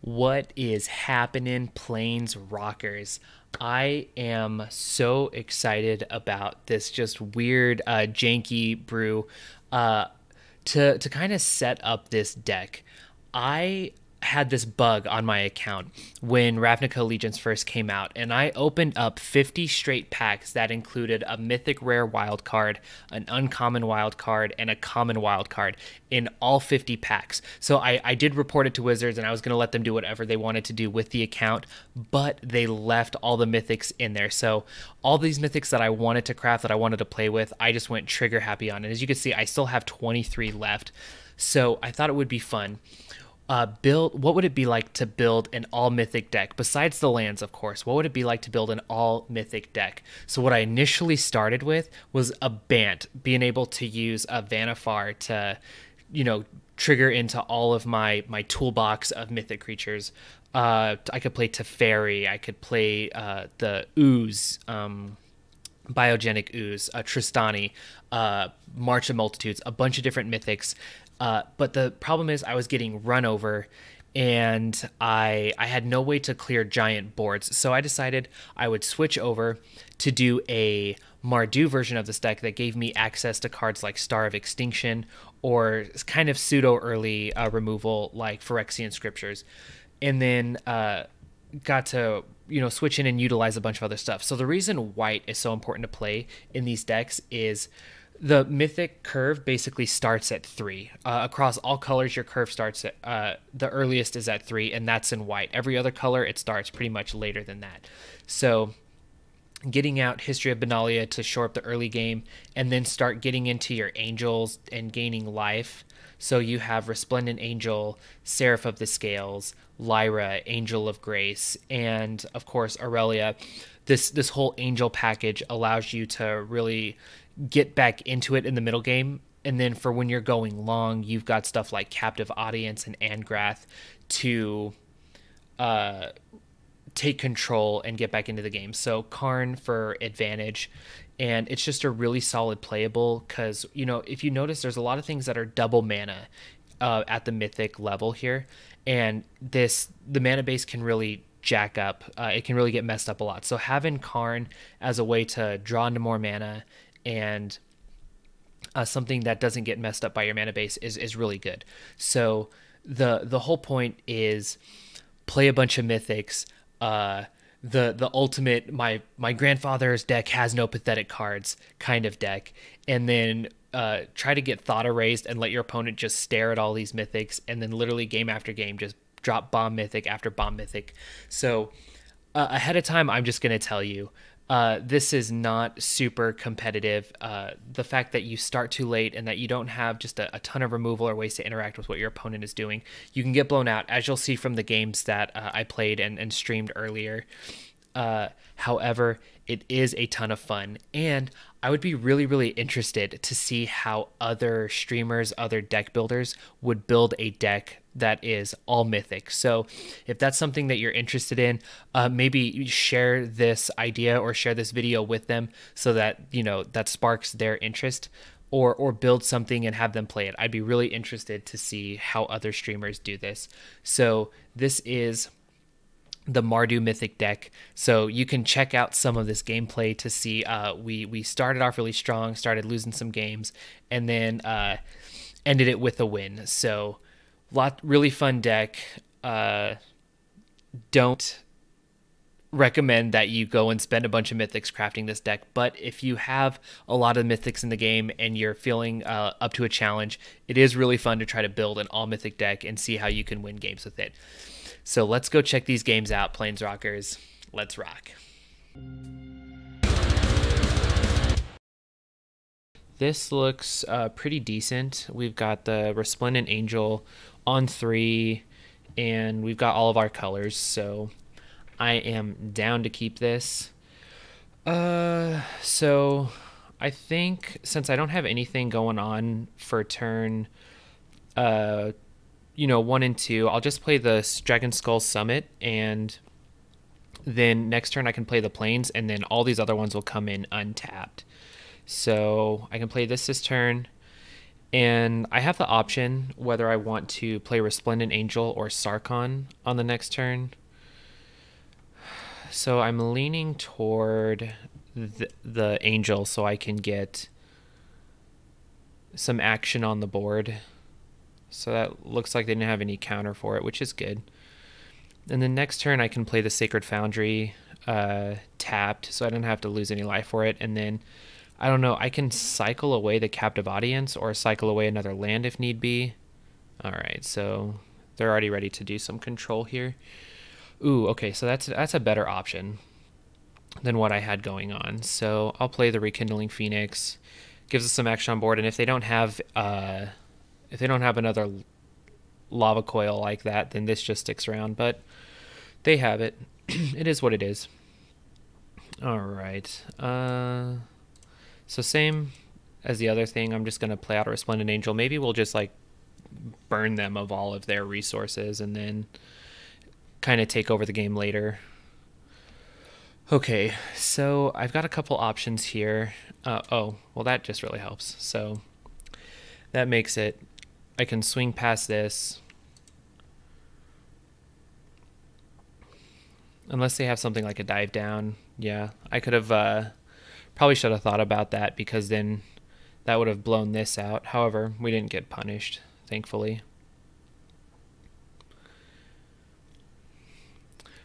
What is happening, Planesrockers? I am so excited about this just weird, janky brew to kind of set up this deck. I had this bug on my account when Ravnica Allegiance first came out, and I opened up 50 straight packs that included a mythic rare wild card, an uncommon wild card, and a common wild card in all 50 packs. So I did report it to Wizards, and I was going to let them do whatever they wanted to do with the account, but they left all the mythics in there. So all these mythics that I wanted to craft, that I wanted to play with, I just went trigger happy on. And as you can see, I still have 23 left. So I thought it would be fun. What would it be like to build an all mythic deck besides the lands, of course? What would it be like to build an all mythic deck? So what I initially started with was a Bant, being able to use a Vanifar to, trigger into all of my toolbox of mythic creatures. I could play Teferi, I could play the Ooze, Biogenic Ooze, Tristani, March of Multitudes, a bunch of different mythics. But the problem is I was getting run over, and I had no way to clear giant boards. So I decided I would switch over to do a Mardu version of this deck that gave me access to cards like Star of Extinction or kind of pseudo early removal like Phyrexian Scriptures. And then got to switch in and utilize a bunch of other stuff. So the reason white is so important to play in these decks is the mythic curve basically starts at 3. Across all colors, your curve starts at the earliest is at 3, and that's in white. Every other color, it starts pretty much later than that. So getting out History of Benalia to shore up the early game, and then start getting into your angels and gaining life. So you have Resplendent Angel, Seraph of the Scales, Lyra, Angel of Grace, and of course Aurelia. This whole angel package allows you to really get back into it in the middle game. And then for when you're going long, you've got stuff like Captive Audience and Angrath to take control and get back into the game. So Karn for advantage. And it's just a really solid playable because, if you notice, there's a lot of things that are double mana at the mythic level here. And the mana base can really jack up. It can really get messed up a lot. So having Karn as a way to draw into more mana and something that doesn't get messed up by your mana base is really good. So the whole point is play a bunch of mythics. The ultimate my grandfather's deck has no pathetic cards kind of deck, and then try to get thought erased and let your opponent just stare at all these mythics, and then literally game after game just drop bomb mythic after bomb mythic. So ahead of time, I'm just going to tell you, this is not super competitive. The fact that you start too late and that you don't have just a ton of removal or ways to interact with what your opponent is doing, you can get blown out, as you'll see from the games that I played and streamed earlier. However, it is a ton of fun, and I would be really, really interested to see how other streamers, other deck builders would build a deck that is all mythic. So if that's something that you're interested in, maybe share this idea or share this video with them so that, that sparks their interest, or build something and have them play it. I'd be really interested to see how other streamers do this. So this is the Mardu Mythic deck. So you can check out some of this gameplay to see we started off really strong, started losing some games, and then ended it with a win. So really fun deck. Don't recommend that you go and spend a bunch of mythics crafting this deck, but if you have a lot of mythics in the game and you're feeling up to a challenge, it is really fun to try to build an all mythic deck and see how you can win games with it. So let's go check these games out, Planesrockers. Let's rock. This looks pretty decent. We've got the Resplendent Angel on 3, and we've got all of our colors, so I am down to keep this. So I think since I don't have anything going on for turn 1 and 2, I'll just play the Dragon Skull Summit, and then next turn I can play the Plains, and then all these other ones will come in untapped. So I can play this turn, And I have the option whether I want to play Resplendent Angel or Sarkhan on the next turn. So I'm leaning toward the Angel so I can get some action on the board. So that looks like they didn't have any counter for it, which is good. And then next turn I can play the Sacred Foundry tapped, so I don't have to lose any life for it. And then, I don't know, I can cycle away the Captive Audience or cycle away another land if need be. Alright, so they're already ready to do some control here. Ooh, okay, so that's a better option than what I had going on. So I'll play the Rekindling Phoenix. Gives us some action on board, and if they don't have another lava coil like that, then this just sticks around, but they have it. It is what it is. All right. So same as the other thing, I'm just going to play out a Resplendent Angel. Maybe we'll just like burn them of all of their resources and then kind of take over the game later. Okay, so I've got a couple options here. Oh, well that just really helps. So that makes it, I can swing past this. Unless they have something like a dive down. Yeah, I could have, probably should have thought about that, because then that would have blown this out. However, we didn't get punished, thankfully.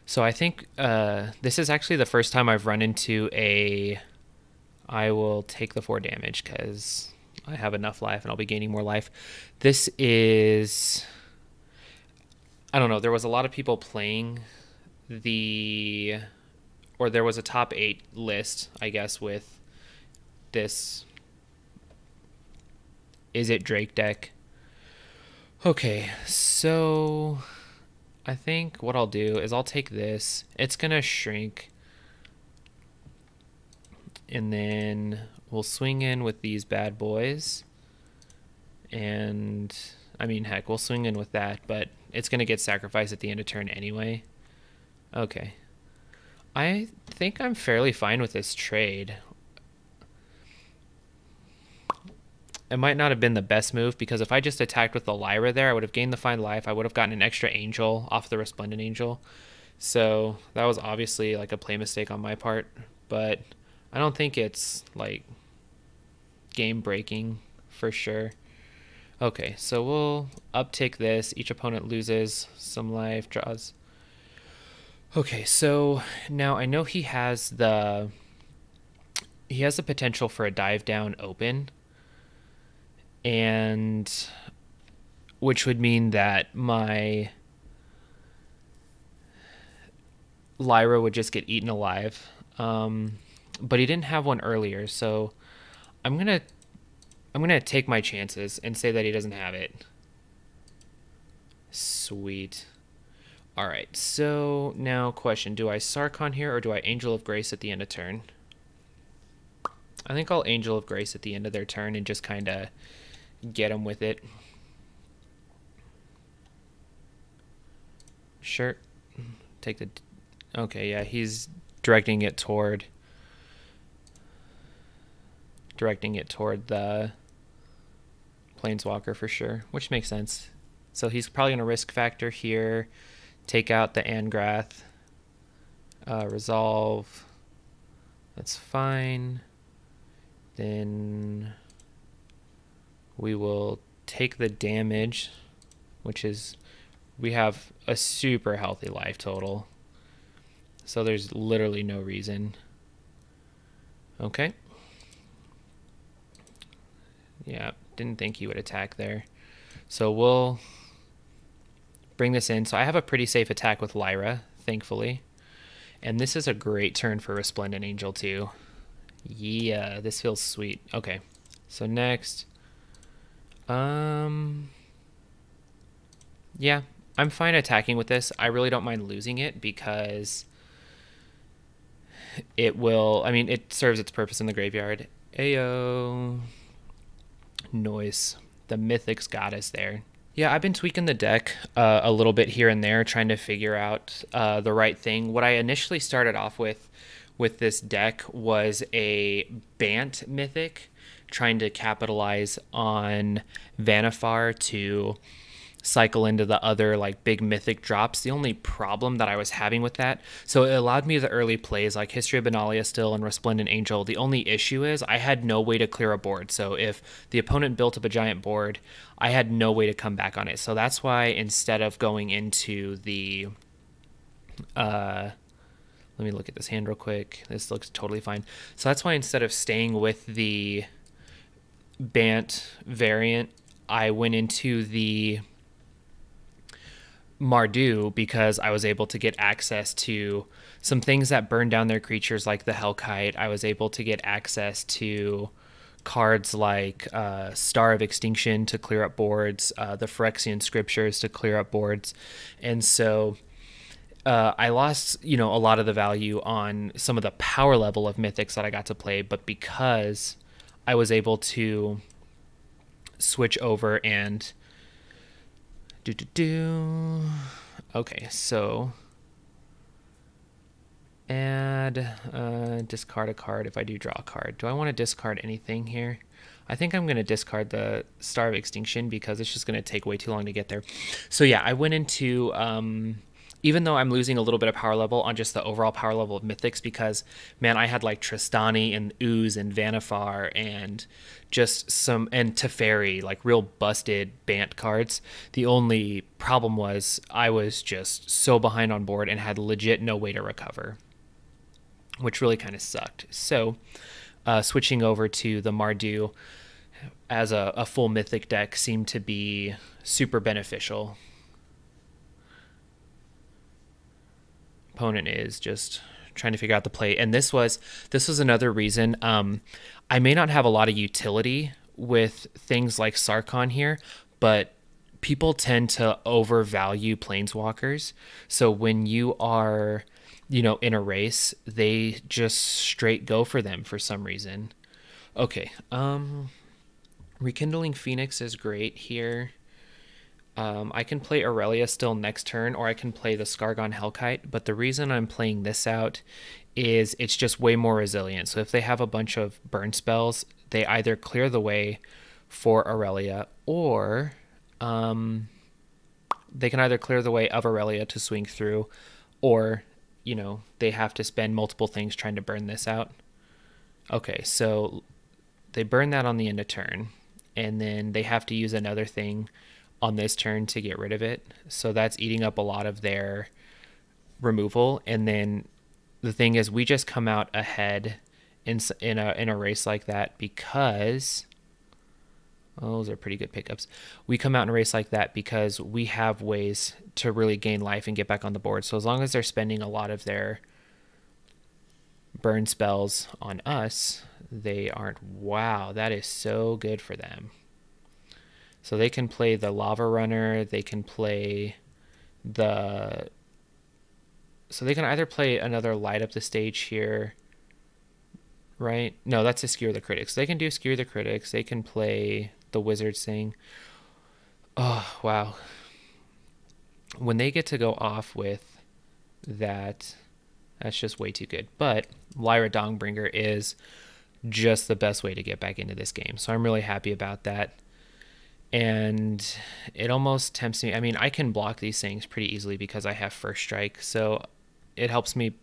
So I think this is actually the first time I've run into a... I will take the 4 damage because I have enough life and I'll be gaining more life. This is... I don't know, there was a lot of people playing the... or there was a top 8 list, I guess, with this Is It Drake deck. Okay, so I think what I'll do is I'll take this. It's going to shrink. And then we'll swing in with these bad boys. And, I mean, heck, we'll swing in with that, but it's going to get sacrificed at the end of turn anyway. Okay. I think I'm fairly fine with this trade. It might not have been the best move, because if I just attacked with the Lyra there, I would have gained the Find Life. I would have gotten an extra Angel off the Resplendent Angel. So that was obviously like a play mistake on my part, but I don't think it's like game breaking for sure. Okay, so we'll uptick this. Each opponent loses some life, draws. Okay, so now I know he has the potential for a dive down open, and which would mean that my Lyra would just get eaten alive. But he didn't have one earlier, so I'm gonna take my chances and say that he doesn't have it. Sweet. All right, so now question, do I Sarkhan here or do I Angel of Grace at the end of turn? I think I'll Angel of Grace at the end of their turn and just kind of get them with it. Sure. Take the... Okay, yeah, he's directing it toward the Planeswalker for sure, which makes sense. So he's probably going to risk factor here, take out the Angrath, resolve. That's fine. Then we will take the damage, which is, we have a super healthy life total. So there's literally no reason. Okay. Yeah, didn't think he would attack there. So we'll bring this in. So I have a pretty safe attack with Lyra, thankfully. And this is a great turn for Resplendent Angel too. Yeah, this feels sweet. Okay, so next. Yeah, I'm fine attacking with this. I really don't mind losing it because it will, I mean, it serves its purpose in the graveyard. Ayo. Noise. The Mythics got us there. Yeah, I've been tweaking the deck a little bit here and there, trying to figure out the right thing. What I initially started off with this deck was a Bant Mythic, trying to capitalize on Vanifar to cycle into the other like big mythic drops. The only problem that I was having with that, so it allowed me the early plays like History of Benalia still and Resplendent Angel. The only issue is I had no way to clear a board. So if the opponent built up a giant board, I had no way to come back on it. So that's why instead of going into the let me look at this hand real quick. This looks totally fine. So that's why instead of staying with the Bant variant, I went into the Mardu because I was able to get access to some things that burn down their creatures like the Hellkite. I was able to get access to cards like Star of Extinction to clear up boards, the Phyrexian Scriptures to clear up boards. And so I lost, a lot of the value on some of the power level of mythics that I got to play, but because I was able to switch over and okay, so add discard a card if I do draw a card. Do I want to discard anything here? I think I'm going to discard the Star of Extinction because it's just going to take way too long to get there. So yeah, I went into even though I'm losing a little bit of power level on just the overall power level of Mythics, because, man, I had like Tristani and Ooze and Vanifar and just some, and Teferi, like real busted Bant cards. The only problem was I was just so behind on board and had legit no way to recover, which really kind of sucked. So switching over to the Mardu as a full Mythic deck seemed to be super beneficial. Opponent is just trying to figure out the play, and this was another reason I may not have a lot of utility with things like Sarkhan here, but people tend to overvalue Planeswalkers. So when you are in a race, they just straight go for them for some reason. Okay, Rekindling Phoenix is great here. I can play Aurelia still next turn, or I can play the Skargon Hellkite, but the reason I'm playing this out is it's just way more resilient. So if they have a bunch of burn spells, they either clear the way for Aurelia, or they can either clear the way of Aurelia to swing through, or, they have to spend multiple things trying to burn this out. Okay, so they burn that on the end of turn, and then they have to use another thing on this turn to get rid of it. So that's eating up a lot of their removal. And then the thing is, we just come out ahead in a race like that because those are pretty good pickups. We come out in a race like that because we have ways to really gain life and get back on the board. So as long as they're spending a lot of their burn spells on us, they aren't. Wow, that is so good for them. So they can play the Lava Runner, they can play so they can either play another Light Up the Stage here, right? No, that's a Skewer the Critics. They can do Skewer the Critics, they can play the Wizards thing. Oh, wow. When they get to go off with that, that's just way too good. But Lyra Dongbringer is just the best way to get back into this game. So I'm really happy about that. And it almost tempts me. I mean, I can block these things pretty easily because I have First Strike, so it helps me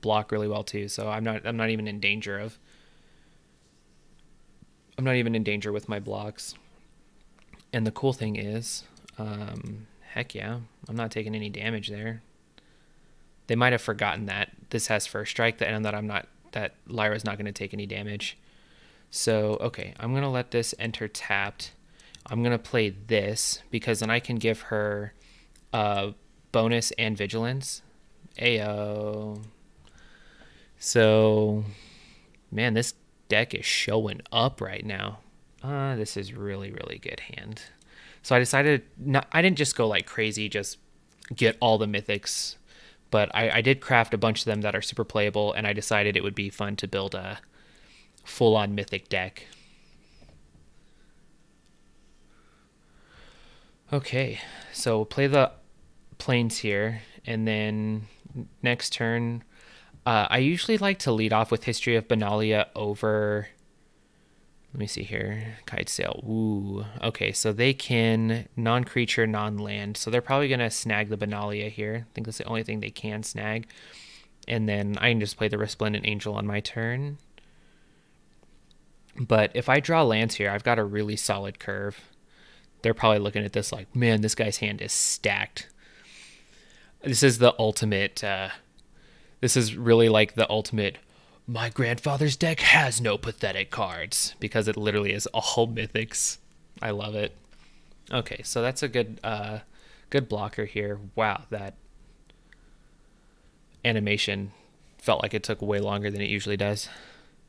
block really well too. So I'm not even in danger with my blocks. And the cool thing is, heck yeah, I'm not taking any damage there. They might have forgotten that this has First Strike and that Lyra's not going to take any damage. So okay, I'm gonna let this enter tapped. I'm going to play this because then I can give her bonus and vigilance. Ayo. So, man, this deck is showing up right now. This is really, really good hand. So I decided, I didn't just go like crazy, just get all the mythics, but I did craft a bunch of them that are super playable, and I decided it would be fun to build a full-on mythic deck. Okay, so we'll play the planes here, and then next turn, I usually like to lead off with History of Benalia over, Let me see here. Kite Sail. Ooh. Okay, so they can non-creature, non-land. So they're probably going to snag the Benalia here. I think that's the only thing they can snag. And then I can just play the Resplendent Angel on my turn. But if I draw lands here, I've got a really solid curve. They're probably looking at this like, man, this guy's hand is stacked. This is the ultimate... this is really like the ultimate... My grandfather's deck has no pathetic cards, because it literally is all mythics. I love it. Okay, so that's a good good blocker here. Wow, that animation felt like it took way longer than it usually does.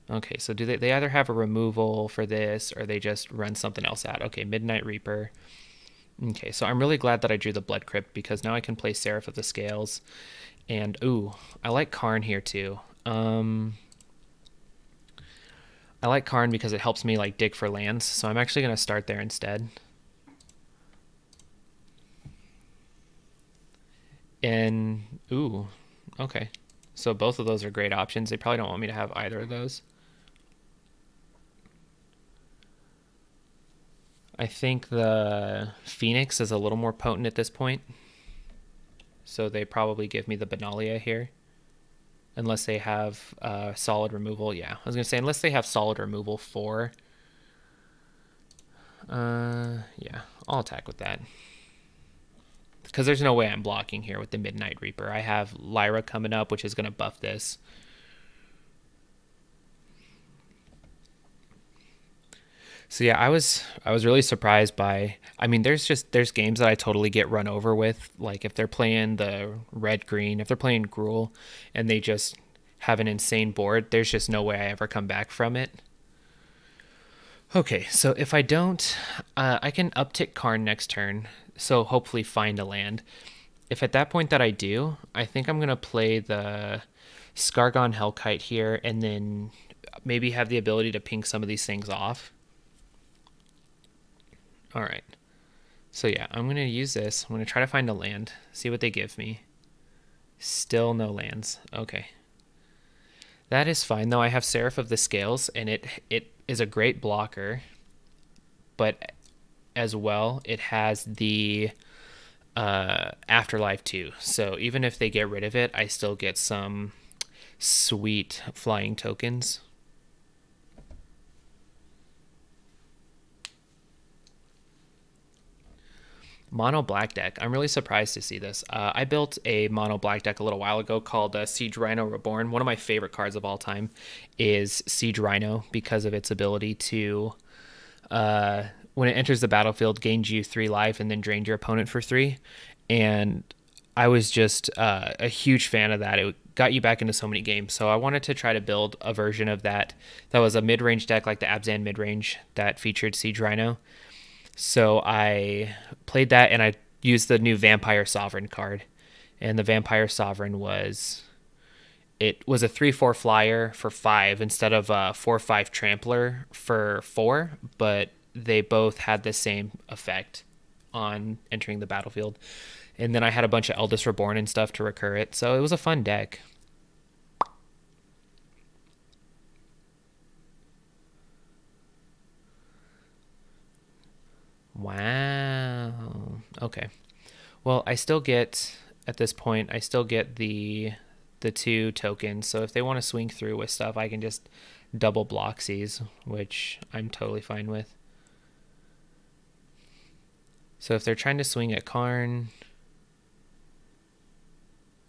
Okay, so do they either have a removal for this, or they just run something else out? Okay, Midnight Reaper. Okay, so I'm really glad that I drew the Blood Crypt, because now I can play Seraph of the Scales. And, ooh, I like Karn here too. I like Karn because it helps me like dig for lands, so I'm actually going to start there instead. And, ooh, okay. So both of those are great options. They probably don't want me to have either of those. I think the Phoenix is a little more potent at this point. So they probably give me the Benalia here. Unless they have solid removal. Yeah, I was going to say, unless they have solid removal for... yeah, I'll attack with that. Because there's no way I'm blocking here with the Midnight Reaper. I have Lyra coming up, which is going to buff this. So yeah, I was really surprised by... I mean, there's games that I totally get run over with. Like if they're playing the red-green, if they're playing Gruul, and they just have an insane board, there's just no way I ever come back from it. Okay, so if I don't, I can uptick Karn next turn, so hopefully find a land. If at that point that I do, I think I'm going to play the Skargon Hellkite here, and then maybe have the ability to ping some of these things off. All right. So yeah, I'm going to use this. I'm going to try to find a land, see what they give me. Still no lands. Okay. That is fine, though. I have Seraph of the Scales, and it is a great blocker, but as well, it has the Afterlife too. So even if they get rid of it, I still get some sweet flying tokens. Mono black deck. I'm really surprised to see this. I built a mono black deck a little while ago called Siege Rhino Reborn. One of my favorite cards of all time is Siege Rhino because of its ability to, when it enters the battlefield, gains you 3 life and then drains your opponent for 3. And I was just a huge fan of that. It got you back into so many games. So I wanted to try to build a version of that that was a mid-range deck like the Abzan mid-range that featured Siege Rhino. So I played that, and I used the new Vampire Sovereign card. And the Vampire Sovereign was... It was a 3/4 flyer for 5 instead of a 4/5 trampler for 4, but they both had the same effect on entering the battlefield. And then I had a bunch of Eldest Reborn and stuff to recur it, so it was a fun deck. Wow. Okay. Well, I still get, at this point, I still get the 2 tokens. So if they want to swing through with stuff, I can just double Bloxies, which I'm totally fine with. So if they're trying to swing at Karn...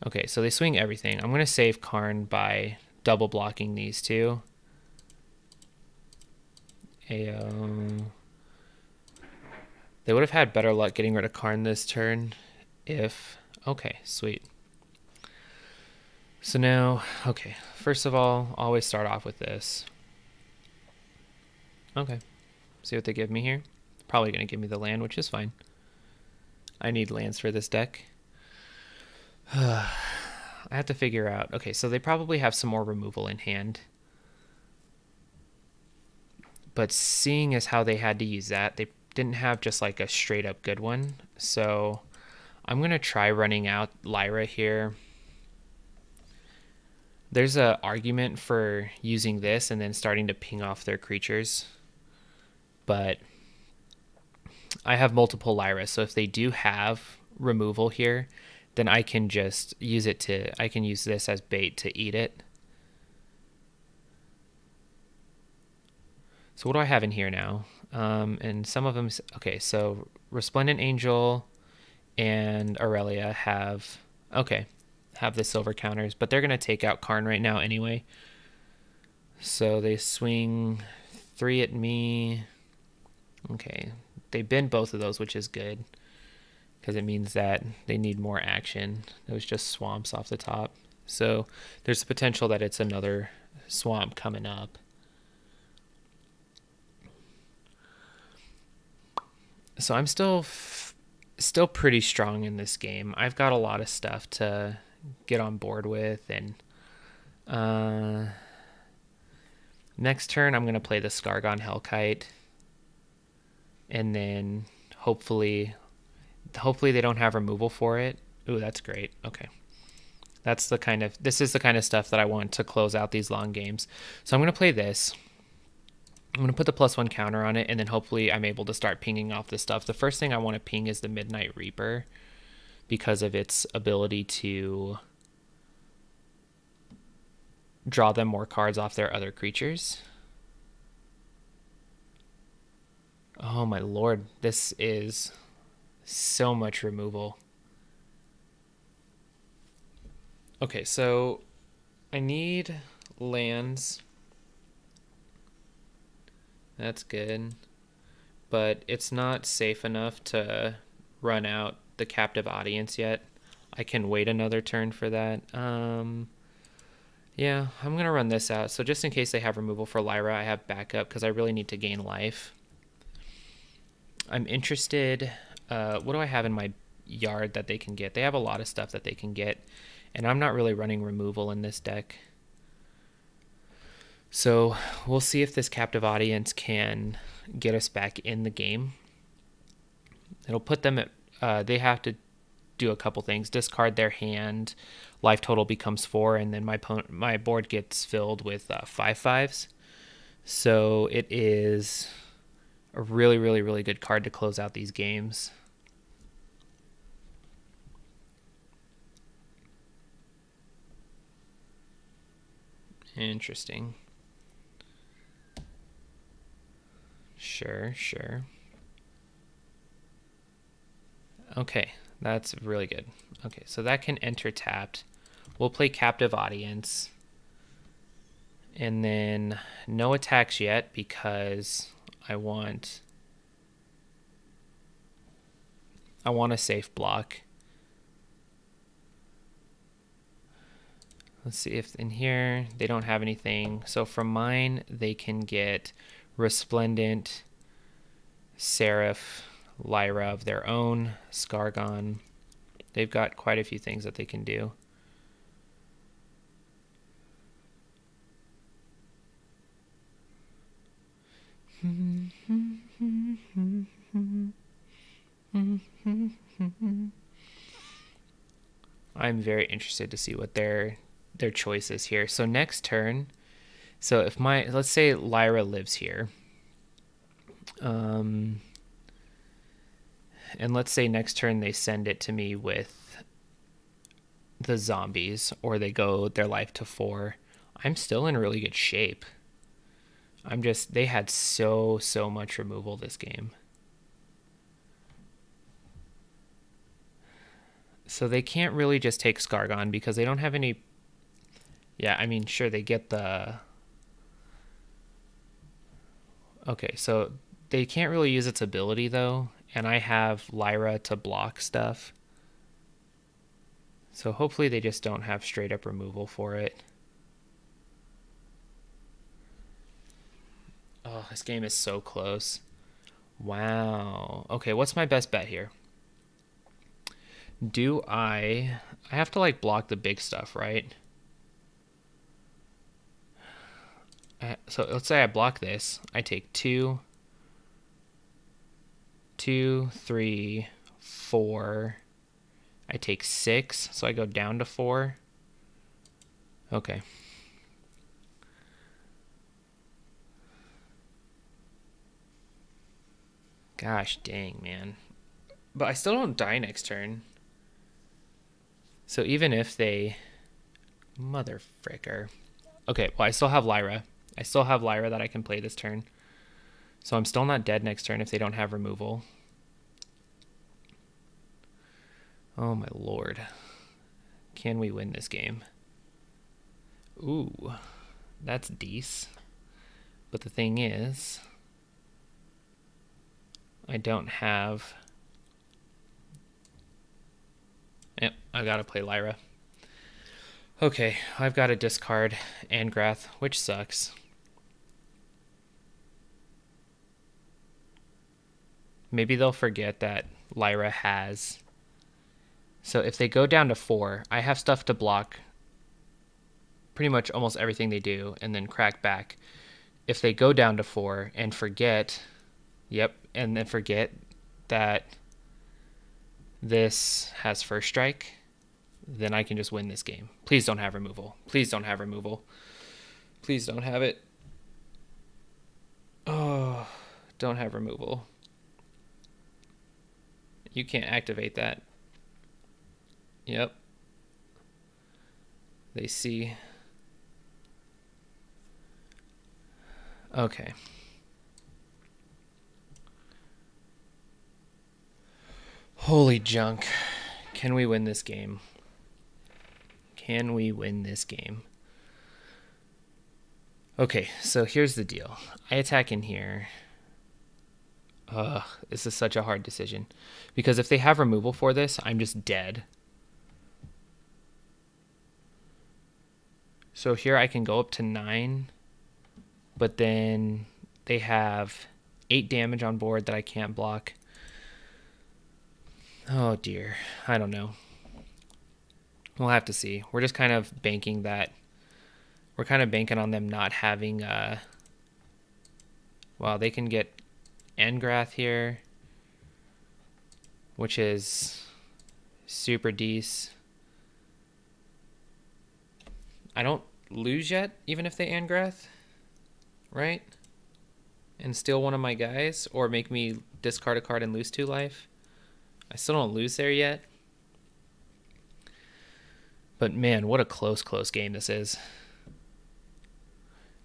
Okay, so they swing everything. I'm going to save Karn by double blocking these 2. Ayo. They would have had better luck getting rid of Karn this turn if... Okay, sweet. So now, okay, first of all, always start off with this. Okay, see what they give me here. Probably going to give me the land, which is fine. I need lands for this deck. I have to figure out... Okay, so they probably have some more removal in hand. But seeing as how they had to use that, they didn't have just like a straight up good one. So I'm going to try running out Lyra here. There's an argument for using this and then starting to ping off their creatures. but I have multiple Lyra, so if they do have removal here, then I can just use it to, I can use this as bait to eat it. So what do I have in here now? And some of them, okay, so Resplendent Angel and Aurelia have, okay, have the silver counters, but they're going to take out Karn right now anyway. So they swing 3 at me. Okay, they bend both of those, which is good, because it means that they need more action. It was just swamps off the top. So there's the potential that it's another swamp coming up. So I'm still pretty strong in this game. I've got a lot of stuff to get on board with, and next turn I'm going to play the Skargon Hellkite, and then hopefully they don't have removal for it. Ooh, that's great. Okay. This is the kind of stuff that I want to close out these long games. So I'm going to play this. I'm going to put the +1 counter on it, and then hopefully I'm able to start pinging off this stuff. The first thing I want to ping is the Midnight Reaper because of its ability to draw them more cards off their other creatures. Oh my lord, this is so much removal. Okay, so I need lands. That's good. But it's not safe enough to run out the Captive Audience yet. I can wait another turn for that. Yeah, I'm going to run this out. So just in case they have removal for Lyra, I have backup because I really need to gain life. I'm interested. What do I have in my yard that they can get? They have a lot of stuff that they can get, and I'm not really running removal in this deck. So we'll see if this Captive Audience can get us back in the game. It'll put them at, they have to do a couple things. Discard their hand, life total becomes 4, and then my board gets filled with 5/5s. So it is a really, really, really good card to close out these games. Interesting. Sure. Okay, that's really good. Okay, so that can enter tapped. We'll play Captive Audience. And then no attacks yet because I want a safe block. Let's see if in here they don't have anything. So from mine, they can get Resplendent, Seraph, Lyra of their own, Skargon. They've got quite a few things that they can do. I'm very interested to see what their choice is here. So next turn, so if let's say Lyra lives here, and let's say next turn they send it to me with the zombies, or they go their life to 4, I'm still in really good shape. They had so much removal this game. So they can't really just take Skargon because they don't have any. Yeah, I mean, sure, they get the. Okay, so they can't really use its ability though, and I have Lyra to block stuff. So hopefully they just don't have straight up removal for it. Oh, this game is so close. Wow. Okay, what's my best bet here? Do I have to like block the big stuff, right? So let's say I block this. I take 2, 3, 4. I take 6, so I go down to 4. Okay. Gosh dang, man. But I still don't die next turn. So even if they... Mother fricker. Okay, well, I still have Lyra. I still have Lyra that I can play this turn. So I'm still not dead next turn if they don't have removal. Oh my lord. Can we win this game? Ooh, that's decent. But the thing is, I don't have... Yep, I gotta play Lyra. Okay, I've got to discard Angrath, which sucks. Maybe they'll forget that Lyra has... So if they go down to 4, I have stuff to block pretty much almost everything they do and then crack back. If they go down to 4 and forget... Yep, and then forget that this has first strike, then I can just win this game. Please don't have removal. Please don't have removal. Please don't have it. Oh, don't have removal. You can't activate that. Yep. They see. Okay. Holy junk. Can we win this game? Can we win this game? Okay, so here's the deal. I attack in here. Ugh, this is such a hard decision. Because if they have removal for this, I'm just dead. So here I can go up to 9. But then they have 8 damage on board that I can't block. Oh dear. I don't know. We'll have to see. We're just kind of banking that. We're kind of banking on them not having... Well, they can get Angrath here, which is super decent. I don't lose yet, even if they Angrath, right? And steal one of my guys, or make me discard a card and lose 2 life. I still don't lose there yet. But man, what a close game this is.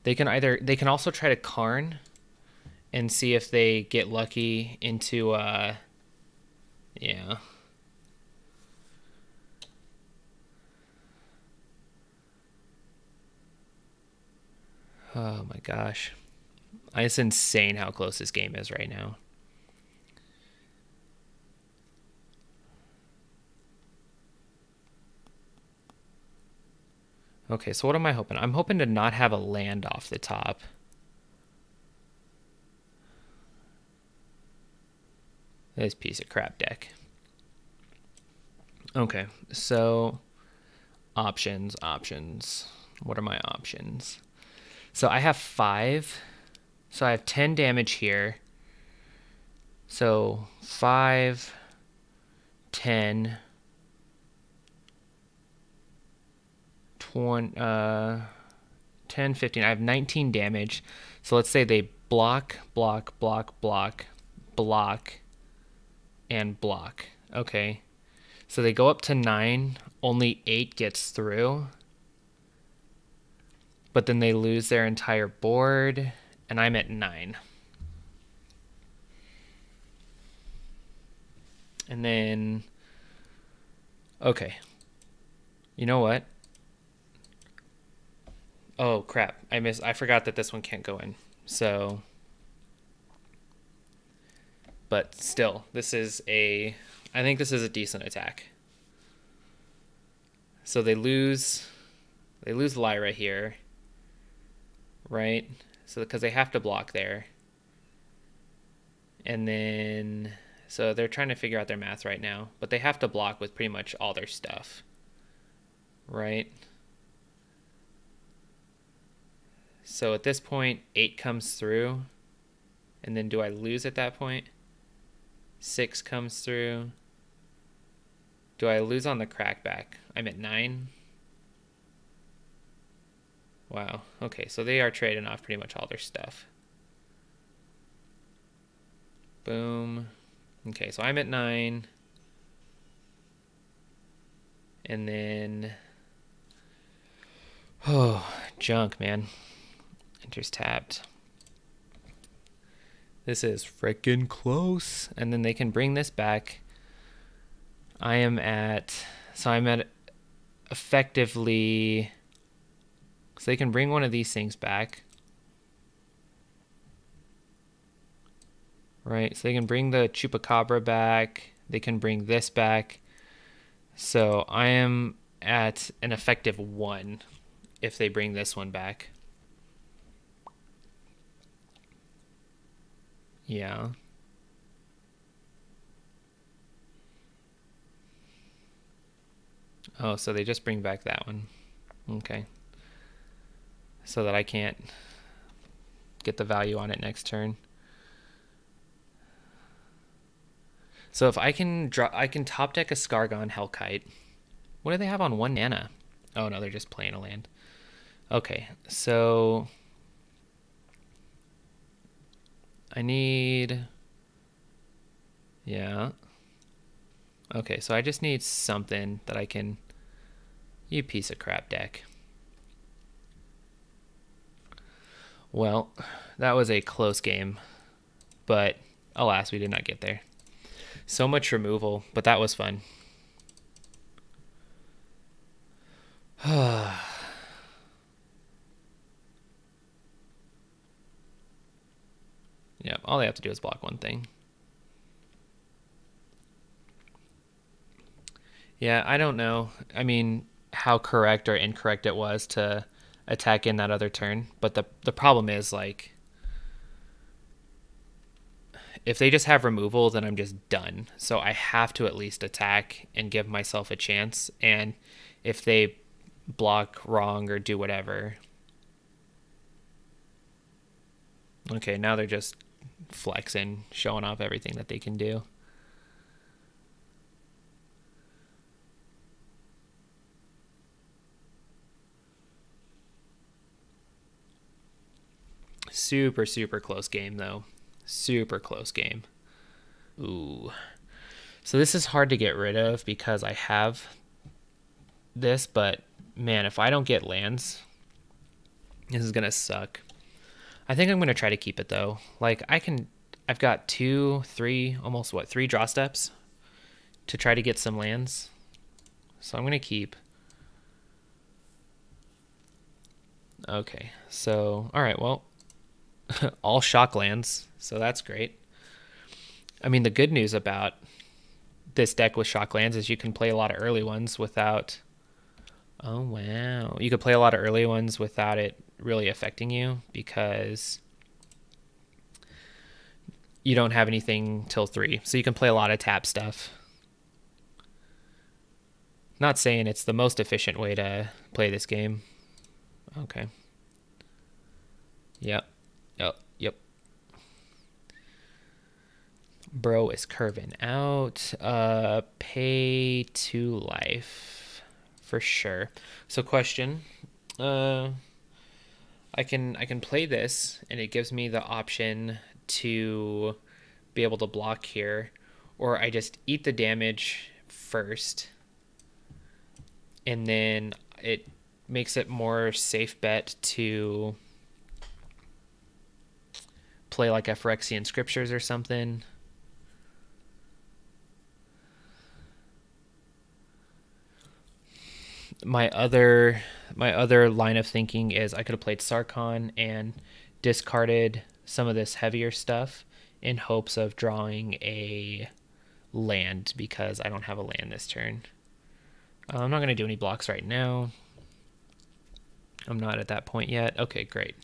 They can also try to Karn and see if they get lucky into yeah. Oh my gosh. It's insane how close this game is right now. Okay, so what am I hoping? I'm hoping to not have a land off the top. This piece of crap deck. Okay, so options. What are my options? So I have 5. So I have 10 damage here. So 5, 10, 20, 10, 15. I have 19 damage. So let's say they block, and block. Okay. So they go up to 9. Only 8 gets through. But then they lose their entire board. And I'm at 9. And then... Okay. You know what? Oh, crap. I forgot that this one can't go in. So... But still, I think this is a decent attack. So they lose Lyra here, right? So because they have to block there. And then, so they're trying to figure out their math right now, but they have to block with pretty much all their stuff, right? So at this point, 8 comes through. And then do I lose at that point? 6 comes through. Do I lose on the crackback? I'm at 9. Wow. Okay, so they are trading off pretty much all their stuff. Boom. Okay, so I'm at 9. And then... Oh, junk, man. Enters tapped. This is freaking close. And then they can bring this back. I'm at effectively... So they can bring one of these things back. Right, so they can bring the Chupacabra back. They can bring this back. So I am at an effective 1 if they bring this one back. Yeah. Oh, so they just bring back that one. Okay. So that I can't get the value on it next turn. So if I can top deck a Skargon Hellkite. What do they have on 1 mana? Oh no, they're just playing a land. Okay, so I need... Yeah. Okay, so I just need something that I can... You piece of crap deck. Well, that was a close game, but alas, we did not get there. So much removal, but that was fun. Yeah, all they have to do is block one thing. Yeah, I don't know. I mean, how correct or incorrect it was to attack in that other turn, but the problem is, like, if they just have removal, then I'm just done. So I have to at least attack and give myself a chance, and if they block wrong or do whatever... Okay, now they're just flexing, showing off everything that they can do. Super, super close game, though. Super close game. Ooh. So this is hard to get rid of because I have this, but man, if I don't get lands, this is gonna suck. I think I'm gonna try to keep it though. Like, I've got 2, 3, almost what, 3 draw steps to try to get some lands. So I'm gonna keep. Okay, so, all right, well, all shock lands, so that's great. I mean, the good news about this deck with shock lands is you can play a lot of early ones without... Oh, wow. You could play a lot of early ones without it really affecting you because you don't have anything till 3. So you can play a lot of tap stuff. Not saying it's the most efficient way to play this game. Okay. Yep. Yep. Bro is curving out. Pay 2 life for sure. So question, I can play this and it gives me the option to be able to block here, or I just eat the damage first and then it makes it more safe bet to play like a Phyrexian Scriptures or something. My other line of thinking is I could have played Sarkhan and discarded some of this heavier stuff in hopes of drawing a land because I don't have a land this turn. I'm not going to do any blocks right now. I'm not at that point yet. Okay, great.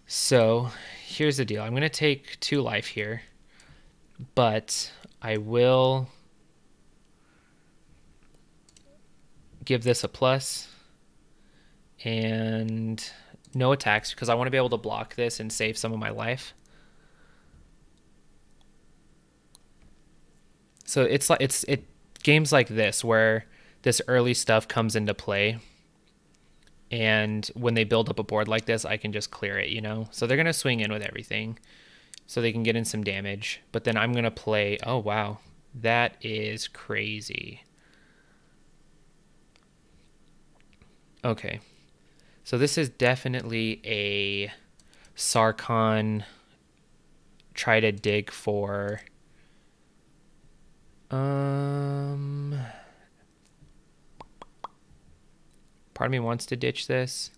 So here's the deal. I'm going to take 2 life here, but I will give this a plus and no attacks because I want to be able to block this and save some of my life. So it's like games like this where this early stuff comes into play, and when they build up a board like this, I can just clear it, you know? So they're going to swing in with everything. so they can get in some damage. But then I'm going to play... Oh, wow. That is crazy. Okay. So this is definitely a Sarkhan try to dig for... Part of me wants to ditch this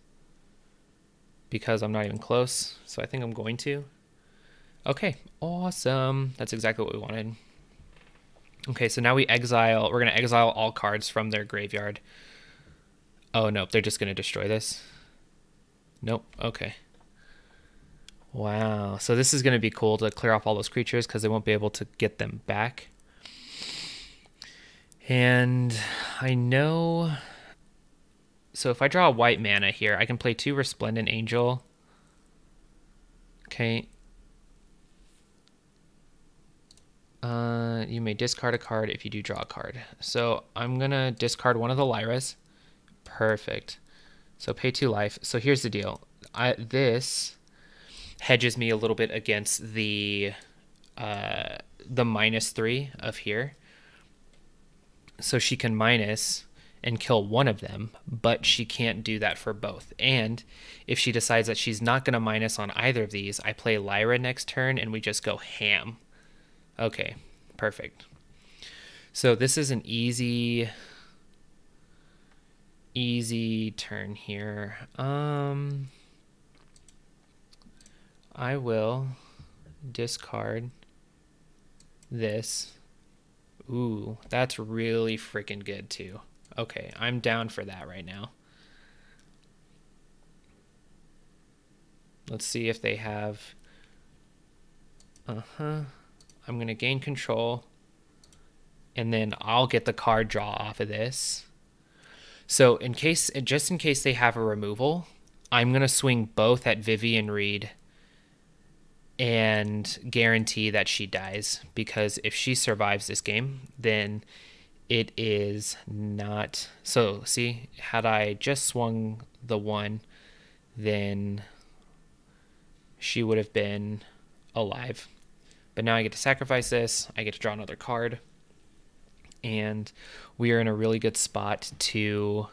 because I'm not even close, so I think I'm going to. Okay, awesome. That's exactly what we wanted. Okay, so now we're going to exile all cards from their graveyard. Oh, nope, they're just going to destroy this. Nope, okay. Wow, so this is going to be cool to clear off all those creatures because they won't be able to get them back. And I know... So if I draw a white mana here, I can play 2 Resplendent Angel. Okay. You may discard a card if you do draw a card. So I'm going to discard one of the Lyras. Perfect. So pay 2 life. So here's the deal. This hedges me a little bit against the -3 of here. So she can minus and kill one of them, but she can't do that for both. And if she decides that she's not going to minus on either of these, I play Lyra next turn and we just go ham. Okay, perfect. So this is an easy turn here. I will discard this. Ooh, that's really freaking good too. Okay, I'm down for that right now. Let's see if they have... I'm going to gain control, and then I'll get the card draw off of this. So just in case they have a removal, I'm going to swing both at Vivian Reed and guarantee that she dies, because if she survives this game, then it is not... So see, had I just swung the 1, then she would have been alive. But now I get to sacrifice this, I get to draw another card, and we are in a really good spot to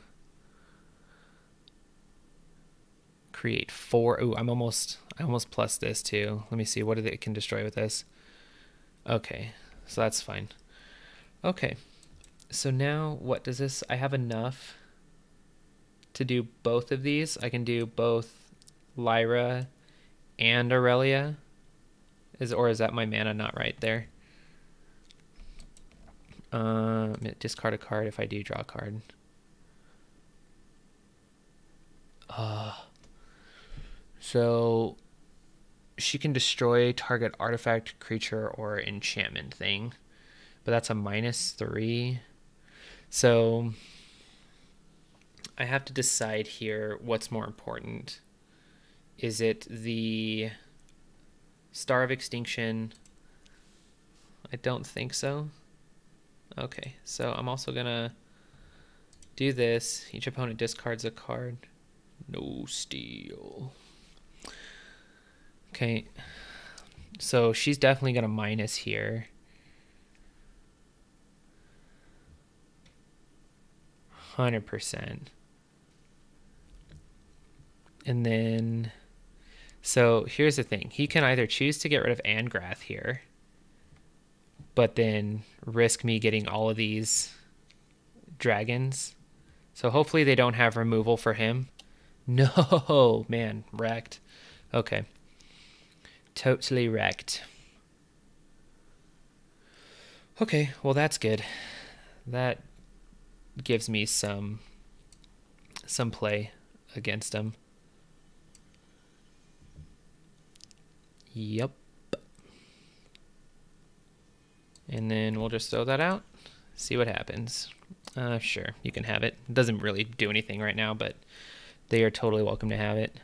create 4. Ooh, I almost plus this too. Let me see, what it can destroy with this. Okay, so that's fine. Okay, so now what does this... I have enough to do both of these. I can do both Lyra and Aurelia. Or is that my mana not right there? Discard a card if I do draw a card. So she can destroy target artifact, creature, or enchantment thing. But that's a -3. So I have to decide here what's more important. Is it the Star of Extinction? I don't think so. Okay, so I'm also gonna do this. Each opponent discards a card. No steal. Okay, so she's definitely gonna minus here. 100%. And then, so here's the thing. He can either choose to get rid of Angrath here, but then risk me getting all of these dragons. So hopefully they don't have removal for him. No, man, wrecked. Okay. Totally wrecked. Okay, well that's good. That gives me some play against him. Yep. And then we'll just throw that out, see what happens. Sure, you can have it. It doesn't really do anything right now, but they are totally welcome to have it.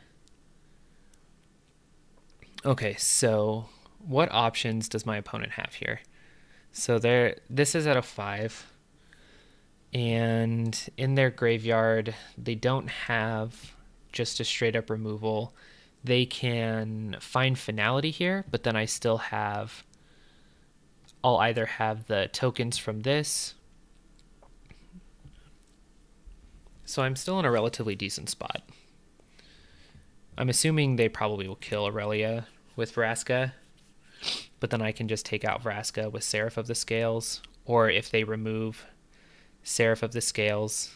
Okay, so what options does my opponent have here? So this is at a 5, and in their graveyard, they don't have just a straight up removal. they can find finality here, but then I still have, I'll either have the tokens from this. So I'm still in a relatively decent spot. I'm assuming they probably will kill Aurelia with Vraska, but then I can just take out Vraska with Seraph of the Scales, or if they remove Seraph of the Scales.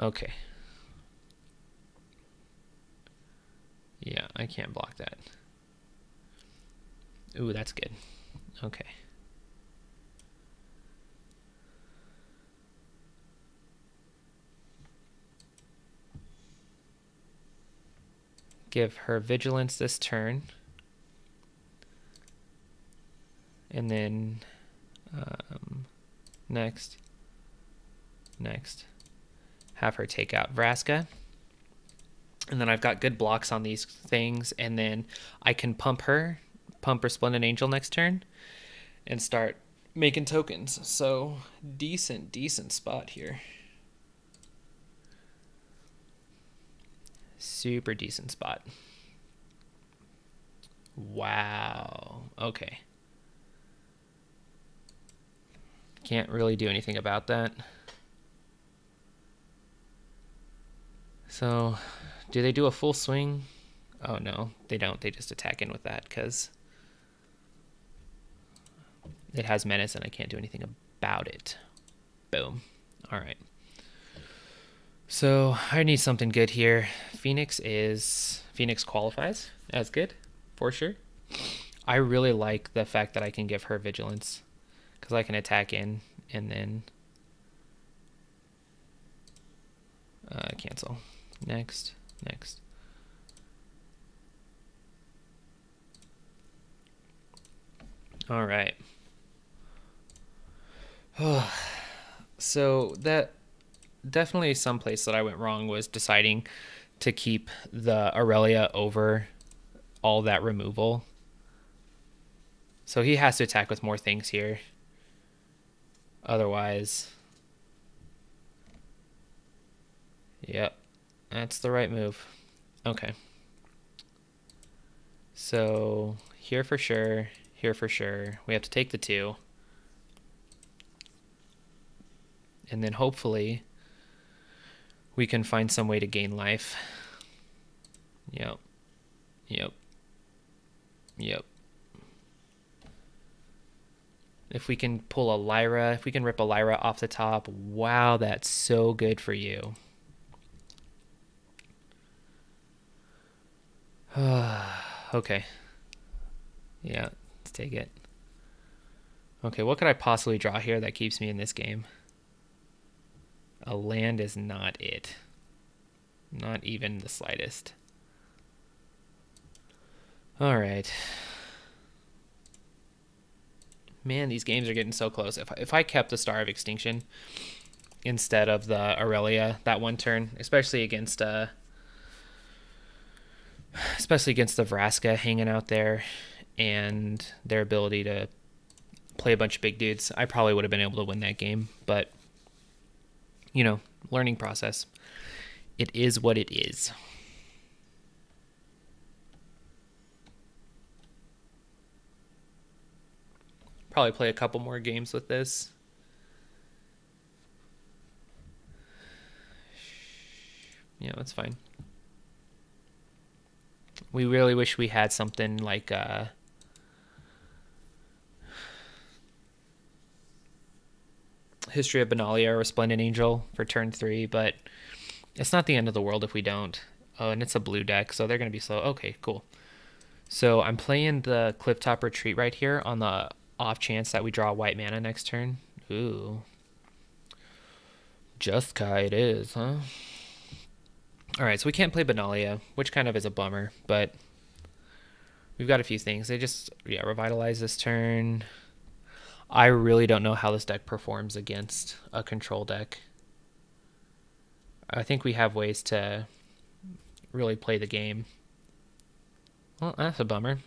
Okay. Yeah, I can't block that. Ooh, that's good. Okay. Give her Vigilance this turn. And then next. Have her take out Vraska. And then I've got good blocks on these things, and then I can pump Resplendent Angel next turn, and start making tokens. So decent spot here. Super decent spot. Wow. Okay. Can't really do anything about that. So, do they do a full swing? Oh no, they don't. They just attack in with that because it has menace and I can't do anything about it. Boom. All right. So I need something good here. Phoenix qualifies as good for sure. I really like the fact that I can give her Vigilance because I can attack in and then cancel. Next. All right. So that definitely some place that I went wrong was deciding to keep the Aurelia over all that removal. So he has to attack with more things here. Otherwise, yep, that's the right move. Okay. So here for sure. We have to take the 2. And then hopefully we can find some way to gain life. Yep. If we can pull a Lyra, if we can rip a Lyra off the top, wow, that's so good for you. Okay. Yeah, let's take it. Okay, what could I possibly draw here that keeps me in this game? A land is not it. Not even the slightest. All right. Man, these games are getting so close. If I kept the Star of Extinction instead of the Aurelia that one turn, especially against the Vraska hanging out there and their ability to play a bunch of big dudes, I probably would have been able to win that game. But, you know, learning process. It is what it is. Probably play a couple more games with this. Yeah, that's fine. We really wish we had something like History of Benalia or Resplendent Angel for turn 3, but it's not the end of the world if we don't. Oh, and it's a blue deck, so they're going to be slow. Okay, cool. So I'm playing the Clifftop Retreat right here on the off chance that we draw white mana next turn. Ooh. Jeskai it is, huh? Alright, so we can't play Benalia, which kind of is a bummer, but we've got a few things. They just, yeah, revitalize this turn. I really don't know how this deck performs against a control deck. I think we have ways to really play the game. Well, that's a bummer.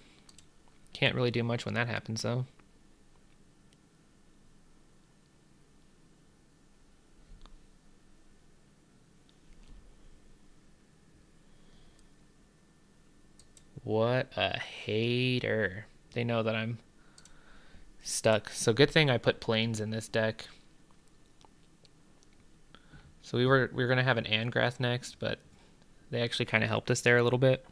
Can't really do much when that happens, though. What a hater. They know that I'm stuck. So good thing I put planes in this deck. So we were gonna have an Angrath next, but they actually kind of helped us there a little bit.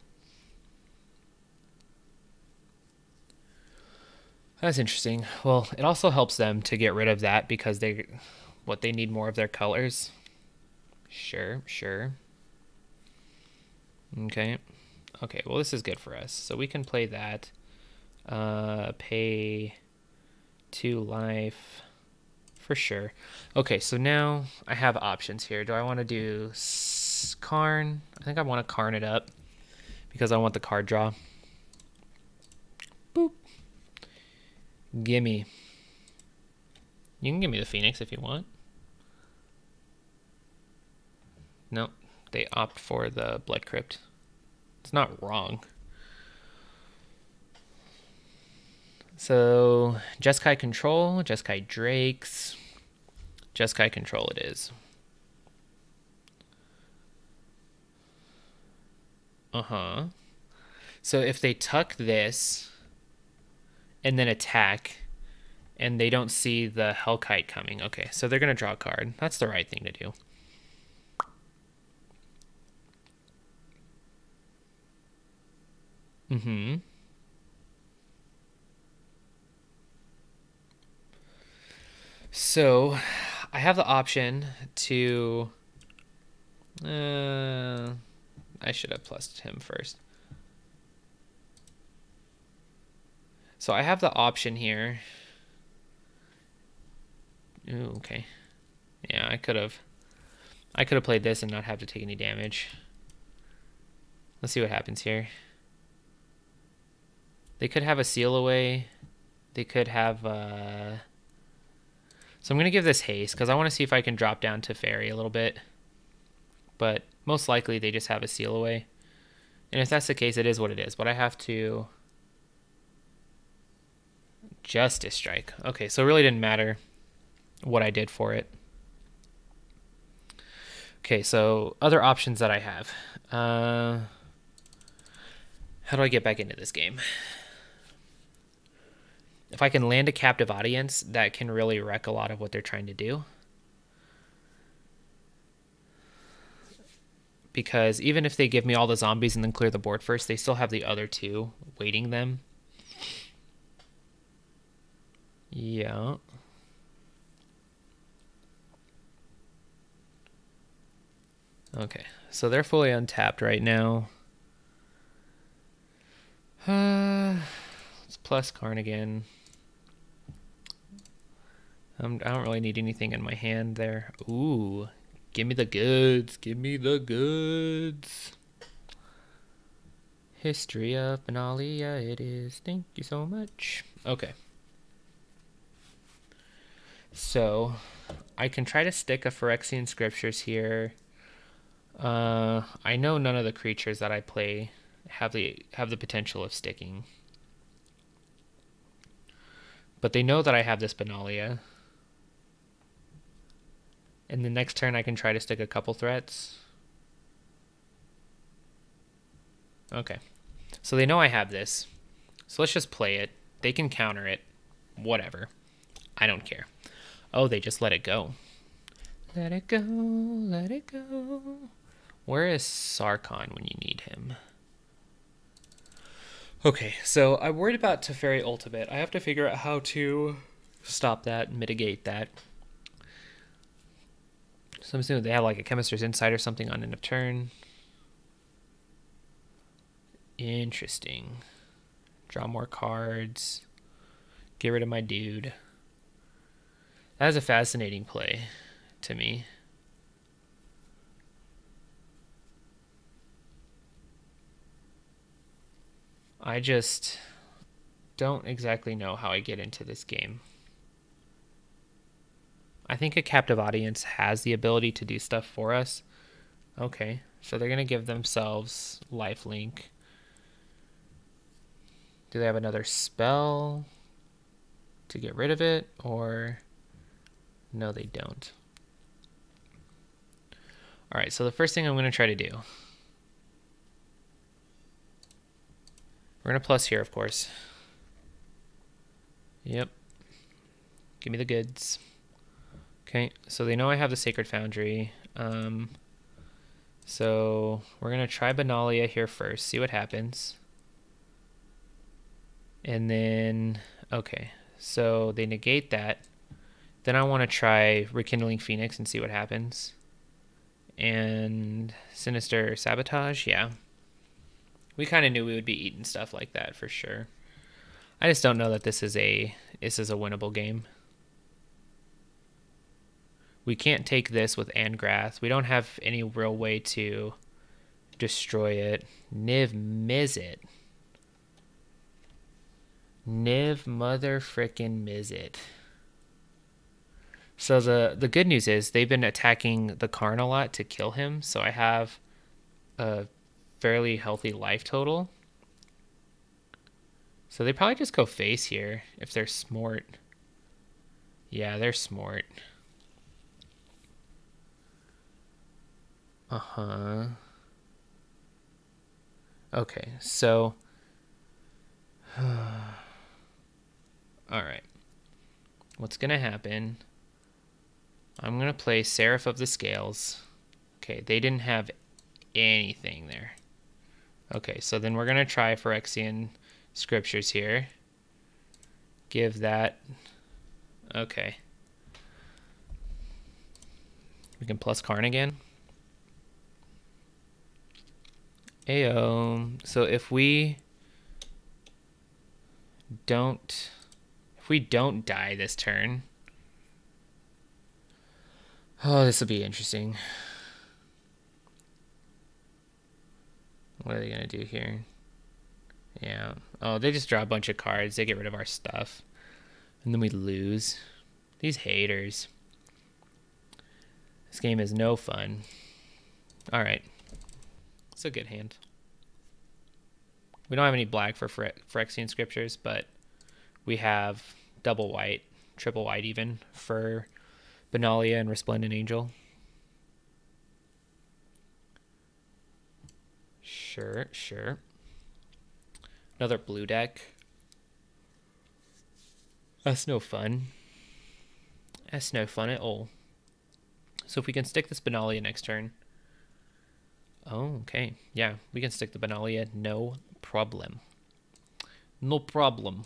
That's interesting. Well, it also helps them to get rid of that because they need more of their colors. Sure. Okay. Okay, well this is good for us. So we can play that. Pay 2 life for sure. Okay, so now I have options here. Do I want to do Karn? I think I want to Karn it up because I want the card draw. Boop. Gimme. You can give me the Phoenix if you want. Nope, they opt for the Blood Crypt. It's not wrong. So, Jeskai Control, Jeskai Drakes. Jeskai Control it is. So if they tuck this and then attack and they don't see the Hellkite coming, okay, so they're going to draw a card. That's the right thing to do. So I have the option to I should have plussed him first. So I have the option here. Ooh, okay. Yeah, I could have played this and not have to take any damage. Let's see what happens here. They could have a seal away. They could have so I'm going to give this haste because I want to see if I can drop down to fairy a little bit. But most likely they just have a seal away. And if that's the case, it is what it is. But I have to Justice Strike. Okay, so it really didn't matter what I did for it. Okay, so other options that I have. How do I get back into this game? If I can land a captive audience, that can really wreck a lot of what they're trying to do. Because even if they give me all the zombies and then clear the board first, they still have the other two waiting them. Yeah. Okay, so they're fully untapped right now. Let's plus Karn again. I don't really need anything in my hand there. Ooh, give me the goods. Give me the goods. History of Benalia it is. Thank you so much. Okay. So, I can try to stick a Phyrexian Scriptures here. I know none of the creatures that I play have the potential of sticking. But they know that I have this Benalia. And the next turn I can try to stick a couple threats. Okay. So they know I have this. So let's just play it. They can counter it. Whatever. I don't care. Oh, they just let it go. Let it go, let it go. Where is Sarkhan when you need him? Okay, so I'm worried about Teferi Ultimate. I have to figure out how to stop that, mitigate that. So I'm assuming they have like a Chemist's Insight or something on end of turn. Interesting. Draw more cards. Get rid of my dude. That is a fascinating play to me. I just don't exactly know how I get into this game. I think a captive audience has the ability to do stuff for us. Okay, so they're going to give themselves lifelink. Do they have another spell to get rid of it? Or no, they don't. All right, so the first thing I'm going to try to do We're gonna plus here, of course. Yep. Give me the goods. Okay, so they know I have the Sacred Foundry. So we're gonna try Benalia here first, see what happens. And then, okay, so they negate that. Then I want to try Rekindling Phoenix and see what happens. And Sinister Sabotage, yeah. We kind of knew we would be eating stuff like that for sure. I just don't know that this is a winnable game. We can't take this with Angrath. We don't have any real way to destroy it. Niv Mizzet. Niv mother frickin' Mizzet. So the good news is they've been attacking the Karn a lot to kill him, so I have a fairly healthy life total. So they probably just go face here if they're smart. Yeah, they're smart. Uh-huh. Okay, so... Alright. What's gonna happen... I'm going to play Seraph of the Scales. Okay, they didn't have anything there. Okay, so then we're going to try Phyrexian Scriptures here. Give that... Okay. We can plus Karn again. Ayo. So if we don't die this turn... Oh, this will be interesting. What are they going to do here? Yeah. Oh, they just draw a bunch of cards. They get rid of our stuff. And then we lose. These haters. This game is no fun. Alright. It's a good hand. We don't have any black for Phyrexian Scriptures, but we have double white, triple white even, for Benalia and Resplendent Angel. Sure, sure. Another blue deck. That's no fun. That's no fun at all. So if we can stick this Benalia next turn. Oh, okay. Yeah, we can stick the Benalia. No problem. No problem.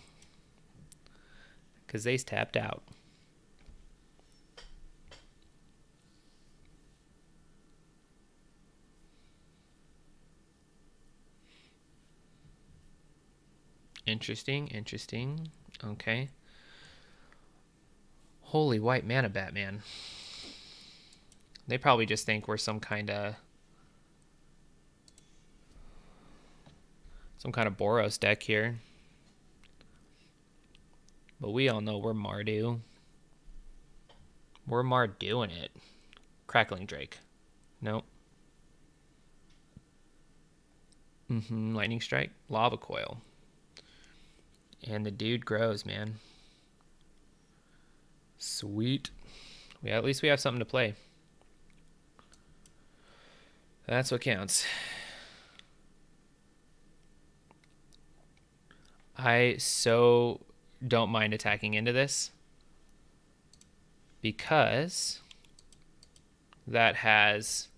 Because they's tapped out. Interesting, interesting. Okay. Holy white mana, Batman. They probably just think we're some kind of Boros deck here. But we all know we're Mardu. We're Marduing it. Crackling Drake. Nope. Lightning Strike. Lava Coil. And the dude grows, man. Sweet. At least we have something to play. That's what counts. I so don't mind attacking into this because that has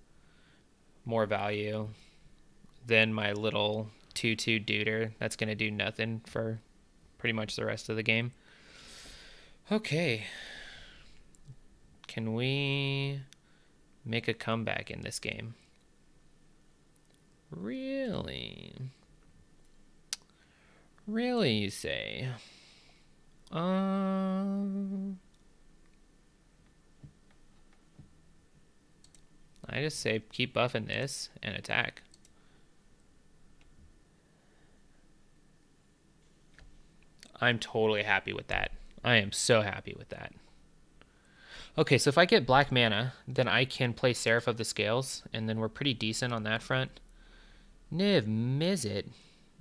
more value than my little 2/2 duder that's going to do nothing for pretty much the rest of the game. Okay. Can we make a comeback in this game? Really? Really, you say? I just say keep buffing this and attack. I'm totally happy with that. I am so happy with that. Okay, so if I get black mana, then I can play Seraph of the Scales, and then we're pretty decent on that front. Niv Mizzet.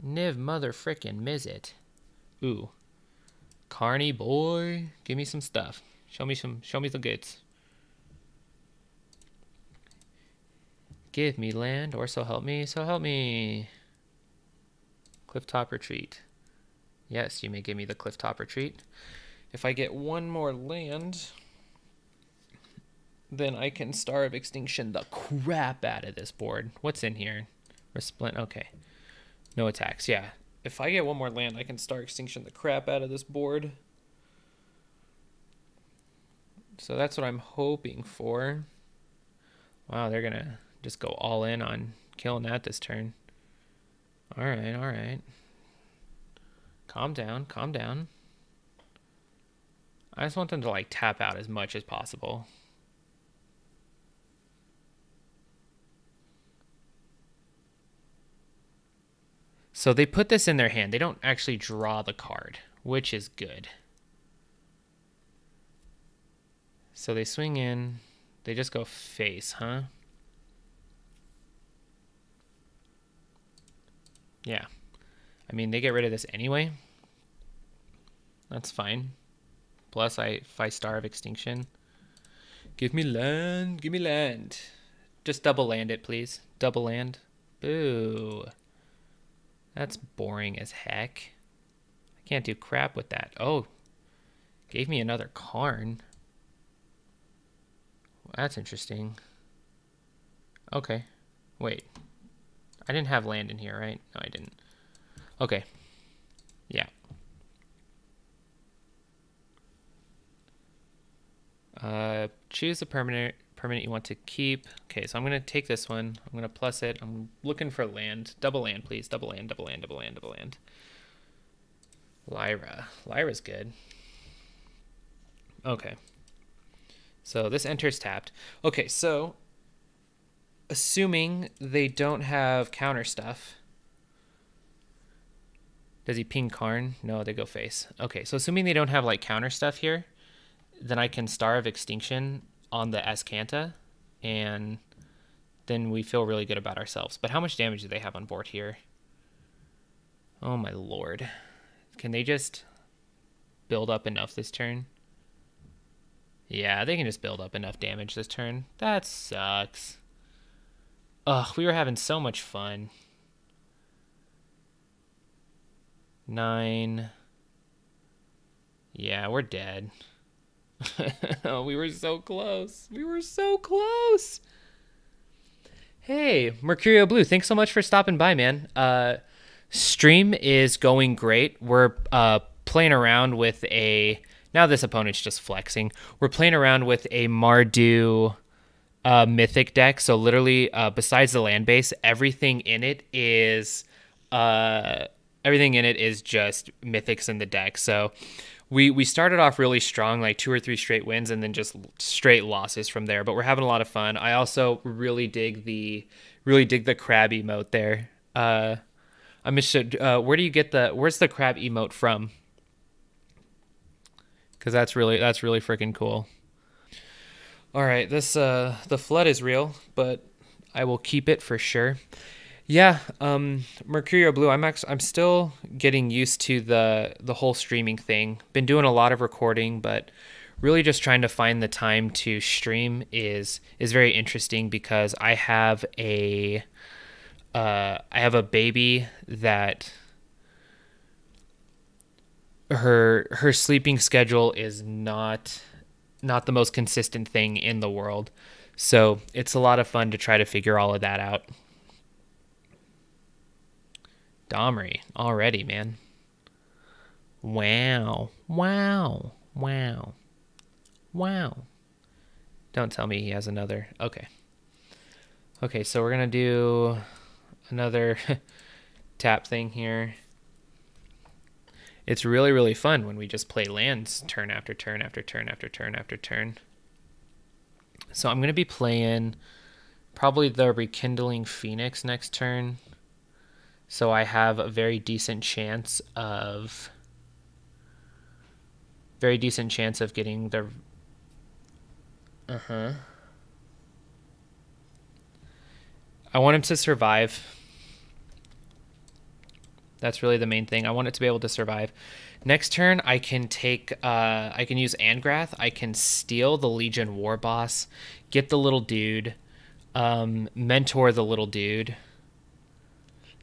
Niv mother frickin' Mizzet. Ooh. Carney boy. Give me some stuff. Show me some goods. Give me land, or so help me, so help me. Clifftop Retreat. Yes, you may give me the Clifftop Retreat. If I get one more land, then I can Star of Extinction the crap out of this board. What's in here? Resplendent. Okay. No attacks. Yeah. If I get one more land, I can Star Extinction the crap out of this board. So that's what I'm hoping for. Wow, they're going to just go all in on killing that this turn. All right, all right. Calm down, calm down. I just want them to like tap out as much as possible. So they put this in their hand. They don't actually draw the card, which is good. So they swing in. They just go face, huh? Yeah. I mean, they get rid of this anyway. That's fine. Plus, if I Star of Extinction. Give me land. Give me land. Just double land it, please. Double land. Boo. That's boring as heck. I can't do crap with that. Oh. Gave me another Karn. That's interesting. Okay. Wait. I didn't have land in here, right? No, I didn't. Okay. Yeah. Choose the permanent you want to keep. Okay, so I'm going to take this one. I'm going to plus it. I'm looking for land. Double land, please. Double land, double land, double land, double land. Lyra. Lyra's good. Okay. So this enters tapped. Okay, so assuming they don't have counter stuff. Does he ping Karn? No, they go face. Okay, so assuming they don't have like counter stuff here, then I can Star of Extinction on the Azcanta, and then we feel really good about ourselves. But how much damage do they have on board here? Oh my lord. Can they just build up enough this turn? Yeah, they can just build up enough damage this turn. That sucks. Ugh, we were having so much fun. 9. Yeah, we're dead. Oh, we were so close. We were so close. Hey, Mercurial Blue, thanks so much for stopping by, man. Stream is going great. We're playing around with a... Now this opponent's just flexing. We're playing around with a Mardu Mythic deck. So literally, besides the land base, everything in it is just Mythics in the deck. So we started off really strong, like 2 or 3 straight wins, and then just straight losses from there. But we're having a lot of fun. I also really dig the crab emote there. I'm interested. Where's the crab emote from? Because that's really freaking cool. All right, this the flood is real, but I will keep it for sure. Yeah, Mercurial Blue. I'm still getting used to the whole streaming thing. Been doing a lot of recording, but really just trying to find the time to stream is very interesting because I have a baby that her sleeping schedule is not the most consistent thing in the world. So it's a lot of fun to try to figure all of that out. Domri already, man. Wow. Wow. Wow. Wow. Don't tell me he has another. Okay. Okay, so we're going to do another tap thing here. It's really, really fun when we just play lands turn after turn after turn after turn after turn. So I'm going to be playing probably the Rekindling Phoenix next turn. So I have a very decent chance of getting the... I want him to survive. That's really the main thing. I want it to be able to survive. Next turn, I can use Angrath. I can steal the Legion War Boss, get the little dude, mentor the little dude,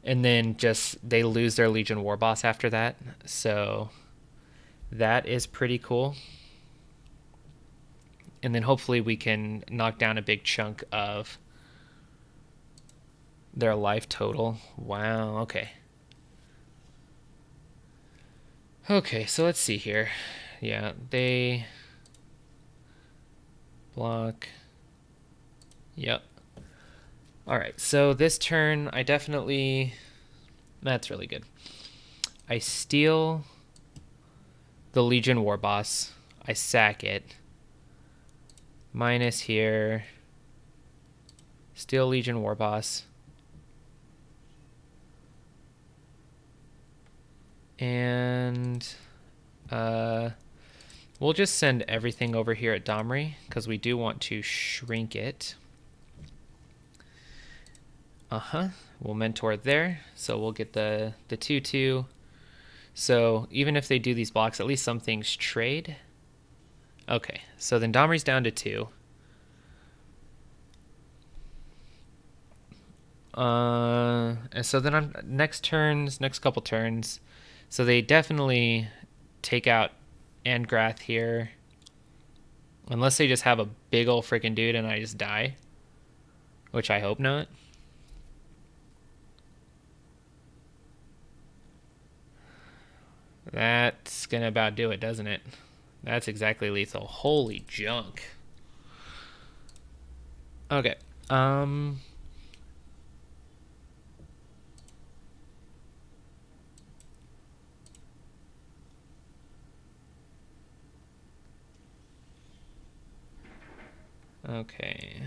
and then just they lose their Legion War Boss after that. So that is pretty cool. And then hopefully we can knock down a big chunk of their life total. Wow, okay. Okay, so let's see here. Yeah, they block. Yep. Alright, so this turn I definitely... That's really good. I steal the Legion War Boss. I sack it. Minus here. Steal Legion War Boss. And we'll just send everything over here at Domri because we do want to shrink it. We'll mentor there, so we'll get the 2/2. So even if they do these blocks, at least some things trade. Okay, so then Domri's down to 2. And so then on next couple turns, so they definitely take out Angrath here. Unless they just have a big ol' freaking dude and I just die. Which I hope not. That's gonna about do it, doesn't it? That's exactly lethal. Holy junk. Okay. Okay.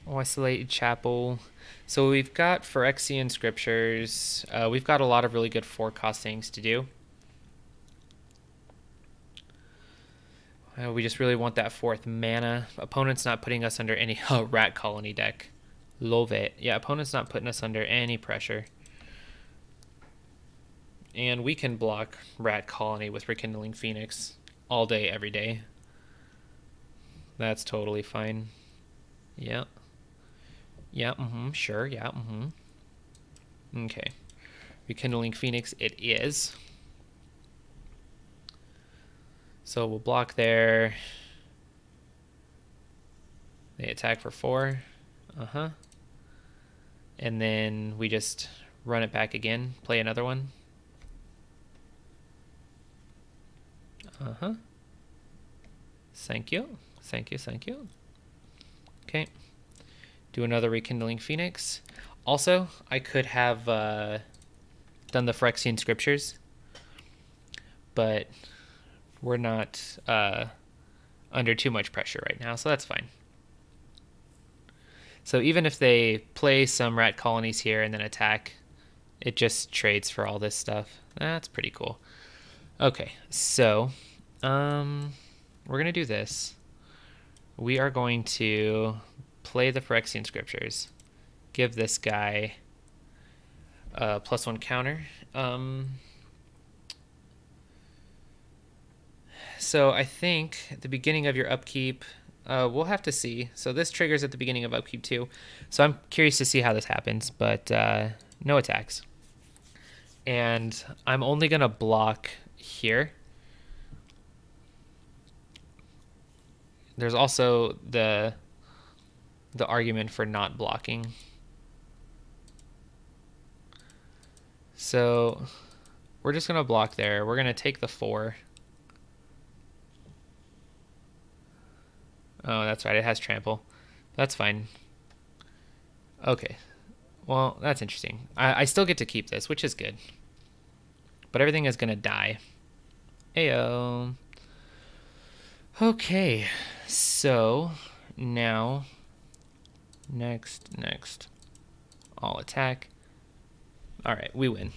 Oh, Isolated Chapel. So we've got Phyrexian Scriptures. We've got a lot of really good 4-cost things to do. We just really want that 4th mana. Opponent's not putting us under any Rat Colony deck. Love it. Yeah, opponent's not putting us under any pressure. And we can block Rat Colony with Rekindling Phoenix all day, every day. That's totally fine. Yeah. Yeah, sure, yeah, Okay. Rekindling Phoenix it is. So we'll block there. They attack for 4. And then we just run it back again, play another one. Thank you. Thank you. Okay. Do another Rekindling Phoenix. Also, I could have done the Phyrexian Scriptures, but we're not under too much pressure right now, so that's fine. So even if they play some Rat Colonies here and then attack, it just trades for all this stuff. That's pretty cool. Okay, so we're going to do this. We are going to play the Phyrexian Scriptures. Give this guy a +1 counter. So I think at the beginning of your upkeep, we'll have to see. So this triggers at the beginning of upkeep too. So I'm curious to see how this happens, but no attacks. And I'm only going to block here. There's also the argument for not blocking. So we're just going to block there. We're going to take the 4. Oh, that's right. It has trample. That's fine. Okay. Well, that's interesting. I still get to keep this, which is good. But everything is going to die. Ayo. Okay. So now, next. All attack. All right, we win.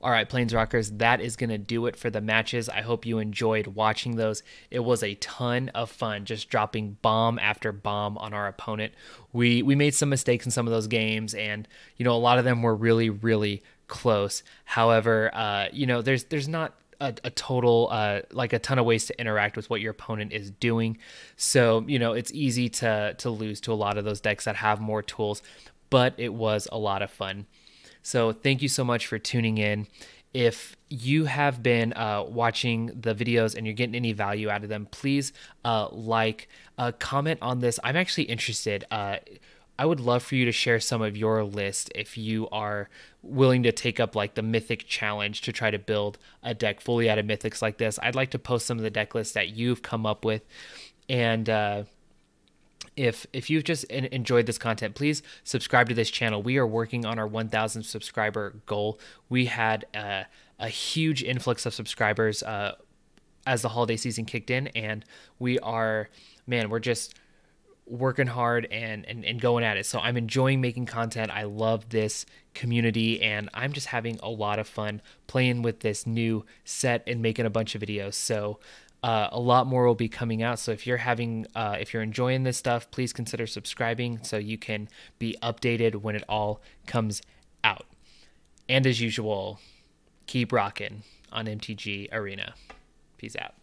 All right, Planesrockers, that is going to do it for the matches. I hope you enjoyed watching those. It was a ton of fun just dropping bomb after bomb on our opponent. We made some mistakes in some of those games, and, a lot of them were really, really close. However, there's not a total, like a ton of ways to interact with what your opponent is doing. So, it's easy to lose to a lot of those decks that have more tools, but it was a lot of fun. So thank you so much for tuning in. If you have been watching the videos and you're getting any value out of them, please comment on this. I'm actually interested. I would love for you to share some of your list if you are willing to take up like the Mythic challenge to try to build a deck fully out of Mythics like this. I'd like to post some of the deck lists that you've come up with. And if you've just enjoyed this content, please subscribe to this channel. We are working on our 1,000 subscriber goal. We had a huge influx of subscribers as the holiday season kicked in, and we're just working hard and going at it. So I'm enjoying making content. I love this community, and I'm just having a lot of fun playing with this new set and making a bunch of videos. So a lot more will be coming out. So if you're enjoying this stuff, please consider subscribing so you can be updated when it all comes out. And as usual, keep rocking on MTG Arena. Peace out.